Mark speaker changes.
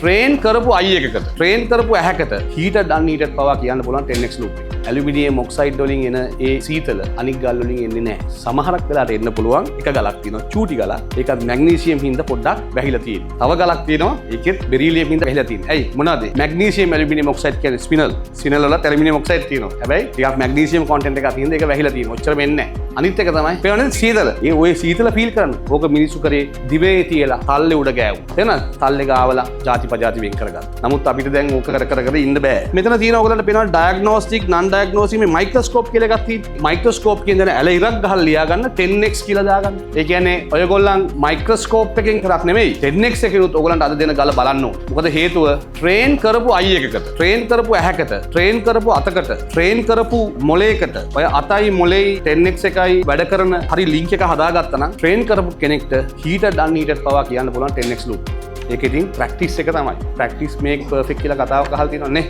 Speaker 1: Train කරපු අයි එකකට train කරපු ඇහැකට හීටඩ් අන්හීටඩ් පවා කියන්න පුළුවන් 10x ලූප් එක. ඇලුමිනියම් ඔක්සයිඩ් වලින් එන ඒ සීතල අනික් ගල් වලින් එන්නේ නැහැ. සමහරක් වෙලාවට එන්න පුළුවන් එක ගලක් තියෙනවා චූටි ගලක්. ඒකත් මැග්නීසියම් හින්දා පොඩ්ඩක් වැහිලා තියෙනවා. තව ගලක් තියෙනවා ඒකෙත් බෙරීලියම් හින්දා වැහිලා තියෙනවා. ඇයි මොනවාද? මැග්නීසියම් ඇලුමිනියම් ඔක්සයිඩ් කියන්නේ ස්පිනල්. ස්පිනල් වල ඇලුමිනියම් ඔක්සයිඩ් තියෙනවා. හැබැයි ටිකක් මැග්නීසියම් කොන්ටෙන්ට් එකක් තියෙනවා. ඒක වැහිලා තියෙනවා. ඔච්චර වෙන්නේ නැහැ. අනිත් එක තමයි පේන්නේ සීතල. ඒ ඔය සීතල ෆීල් කරන්න. ඕක මිනිස්සු කරේ දිවේ තියලා තල්ලේ උඩ ගෑවුවා. තේරෙනවද? තල්ලේ ගාවලා ಜಾති පජාති වෙන් කරගන්න. නමුත් අපිට දැන් ඕක කර ඉන්න බෑ. මෙතන තියෙන ඔයගලන්ට පේනවා ඩයග්නොස්ටික් නන් ඩයග්නොස්ටික් මේ මයික්‍රොස්කෝප් කියලා එකක් තියෙනවා. මයික්‍රොස්කෝප් කියන ඇල ඉරක් ගහලා ලියා ගන්න 10x කියලා දාගන්න. ඒ කියන්නේ ඔයගොල්ලන් මයික්‍රොස්කෝප් එකෙන් කරක් නෙමෙයි 10x එකකිනුත් ඔයගලන්ට අද දෙන ගල බලන්න ඕන. මොකද හේතුව ට්‍රේන් කරපු අයි එකකට, ට්‍රේන් කරපු ඇහැකට, ට්‍රේන් කරපු අතකට, ට්‍රේන් කරපු මොලේකට ඔය අතයි මොලේයි 10x එකයි වැඩ කරන හරි ලින්ක් එක හදාගත්තා නම් ට්‍රේන් කරපු කෙනෙක්ට හීටඩ් අන්හීටඩ් පවා කියන්න පුළුවන් 10x ලූප්. ඒක ඉතින් ප්‍රැක්ටිස් එක තමයි. ප්‍රැක්ටිස් මේක් පර්ෆෙක්ට් කියලා කතාවක් අහලා තියෙනවනේ.